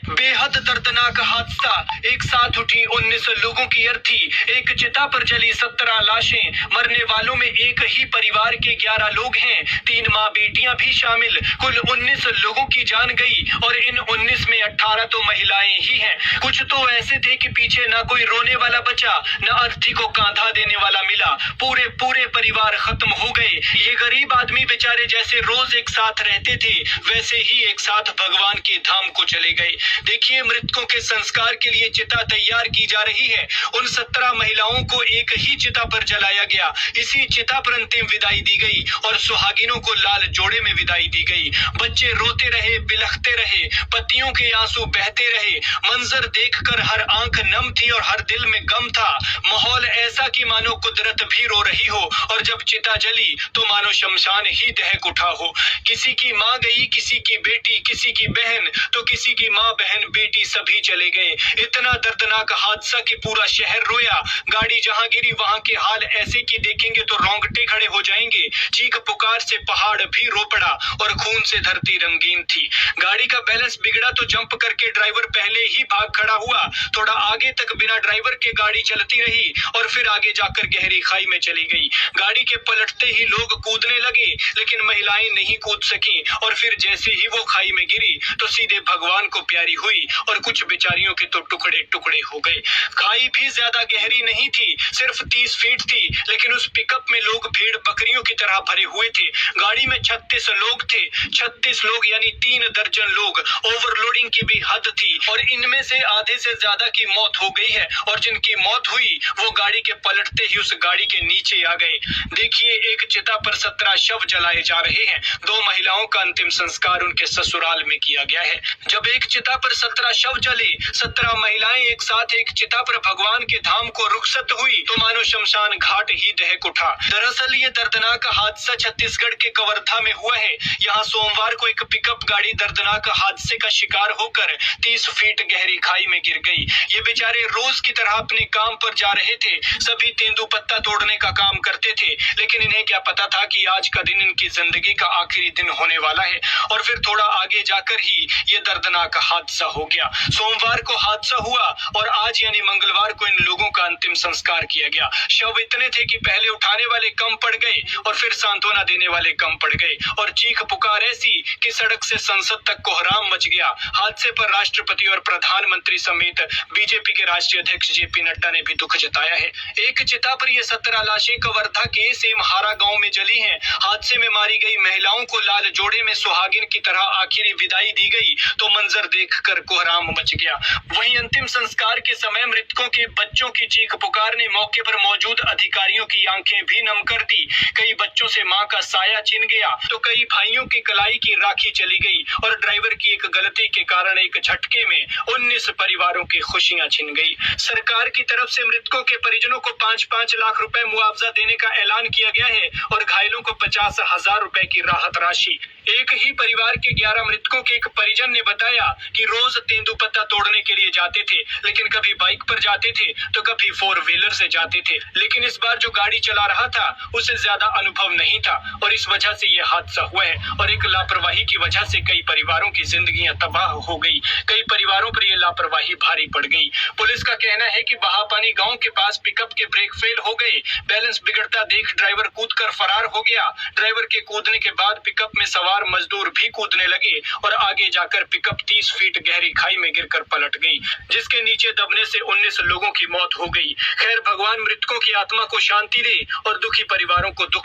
बेहद दर्दनाक हादसा, एक साथ उठी 19 लोगों की अर्थी, एक चिता पर जली 17 लाशें। मरने वालों में एक ही परिवार के 11 लोग हैं, 3 माँ बेटियां भी शामिल। कुल 19 लोगों की जान गई और इन 19 में 18 तो महिलाएं ही हैं। कुछ तो ऐसे थे कि पीछे न कोई रोने वाला बचा, न अर्थी को कांधा देने वाला मिला। पूरे पूरे परिवार खत्म हो गए। ये गरीब आदमी बेचारे जैसे रोज एक साथ रहते थे, वैसे ही एक साथ भगवान के धाम को चले गए। देखिए, मृतकों के संस्कार के लिए चिता तैयार की जा रही है। उन 17 महिलाओं को एक ही चिता पर जलाया गया। इसी चिता पर अंतिम विदाई दी गई और सुहागिनों को लाल जोड़े में विदाई दी गई। बच्चे रोते रहे, बिलखते रहे, पतियों के आंसू बहते रहे। मंजर देखकर हर आंख नम थी और हर दिल में गम था। माहौल ऐसा कि मानो कुदरत भी रो रही हो और जब चिता जली तो मानो शमशान ही दहक उठा हो। किसी की माँ गई, किसी की बेटी, किसी की बहन, तो किसी की माँ बहन बेटी सभी चले गए। इतना दर्दनाक हादसा कि पूरा शहर रोया। गाड़ी जहां गिरी वहां के हाल ऐसे कि देखेंगे तो रोंगटे खड़े हो जाएंगे। चीख पुकार से पहाड़ भी रो पड़ा और खून से धरती रंगीन थी। गाड़ी का बैलेंस बिगड़ा तो जंप करके ड्राइवर पहले ही भाग खड़ा हुआ। थोड़ा आगे तक बिना ड्राइवर के गाड़ी चलती रही और फिर आगे जाकर गहरी खाई में चली गई। गाड़ी के पलटते ही लोग कूदने लगे, लेकिन महिलाएं नहीं कूद सकी और फिर जैसे ही वो खाई में गिरी तो सीधे भगवान को प्यारी हुई और कुछ बेचारियों के तो टुकड़े टुकड़े हो गए। खाई भी ज्यादा गहरी नहीं थी, सिर्फ 30 फीट थी, लेकिन उस पिकअप में लोग भेड़ बकरियों की तरह भरे हुए थे। गाड़ी में 36 लोग थे, 36 लोग यानी 3 दर्जन लोग। ओवरलोडिंग की भी हद थी और इनमें से आधे से ज्यादा की मौत हो गई है और जिनकी मौत हुई वो गाड़ी के पलटते ही उस गाड़ी के नीचे आ गए। देखिए, एक चिता पर 17 शव जलाए जा रहे हैं। 2 महिलाओं का अंतिम संस्कार उनके ससुराल में किया गया है। जब एक चिता पर 17 शव जले, 17 महिलाएं एक साथ एक चिता पर भगवान के धाम को रुखसत हुई तो मानो शमशान घाट ही दहक उठा। दरअसल ये दर्दनाक हादसा छत्तीसगढ़ के कवर्धा में हुआ है। यहाँ सोमवार को एक पिकअप गाड़ी दर्दनाक हादसे का शिकार होकर 30 फीट गहरी खाई में गिर गई। ये बेचारे रोज की तरह अपने काम पर जा रहे थे। सभी तेंदुपत्ता तोड़ने का काम करते थे, लेकिन इन्हें क्या पता था कि आज का दिन इनकी जिंदगी का आखिरी दिन होने वाला है। और फिर थोड़ा आगे जाकर ही ये दर्दनाक हादसा हो गया। सोमवार को हादसा हुआ और आज यानी मंगलवार को इन लोगों का अंतिम संस्कार किया गया। शव इतने थे कि पहले उठाने वाले कम पड़ गए और फिर सांत्वना देने वाले कम पड़ गए और चीख पुकार ऐसी कि सड़क से संसद तक कोहराम मच गया। हादसे पर राष्ट्रपति और प्रधानमंत्री समेत बीजेपी के राष्ट्रीय अध्यक्ष जेपी नड्डा ने भी दुख जताया है। एक चिता पर ये 17 लाशें कवर्धा के सेमहारा गांव में जली हैं। हादसे में मारी गई महिलाओं को लाल जोड़े में सुहागिन की तरह आखिरी विदाई दी गई तो मंजर देखकर कोहराम मच गया। वहीं अंतिम संस्कार के समय मृतकों के बच्चों की चीख पुकार ने मौके पर मौजूद अधिकारियों की आंखें भी नम कर दी। कई बच्चों से मां का साया छिन गया तो कई भाइयों की कलाई की राखी चली गई और ड्राइवर की एक गलती के कारण एक झटके में 19 परिवारों की खुशियां छिन गई। सरकार की तरफ से मृतकों के परिजनों को 5-5 लाख रुपए मुआवजा देने का ऐलान किया गया है और घायलों को 50,000 रुपए की राहत राशि। एक ही परिवार के 11 मृतकों के एक परिजन ने बताया कि रोज तेंदुपत्ता तोड़ने के लिए जाते थे, लेकिन कभी बाइक पर जाते थे तो कभी 4 व्हीलर से जाते थे, लेकिन इस बार जो गाड़ी चला रहा था उसे ज्यादा अनुभव नहीं था और इस वजह से यह हादसा हुआ है। और एक लापरवाही की वजह से कई परिवारों की जिंदगियां तबाह हो गई। कई परिवारों पर यह लापरवाही भारी पड़ गई। पुलिस का कहना है कि बहापानी गांव के पास पिकअप के ब्रेक फेल हो गए। बैलेंस बिगड़ता देख ड्राइवर कूदकर फरार हो गया। ड्राइवर के कूदने के बाद पिकअप में सवार मजदूर भी कूदने लगे और आगे जाकर पिकअप 30 फीट गहरी खाई में गिरकर पलट गई, जिसके नीचे दबने से 19 लोगों की मौत हो गई। खैर, भगवान मृतकों की आत्मा को शांति दे और दुखी परिवारों को दुख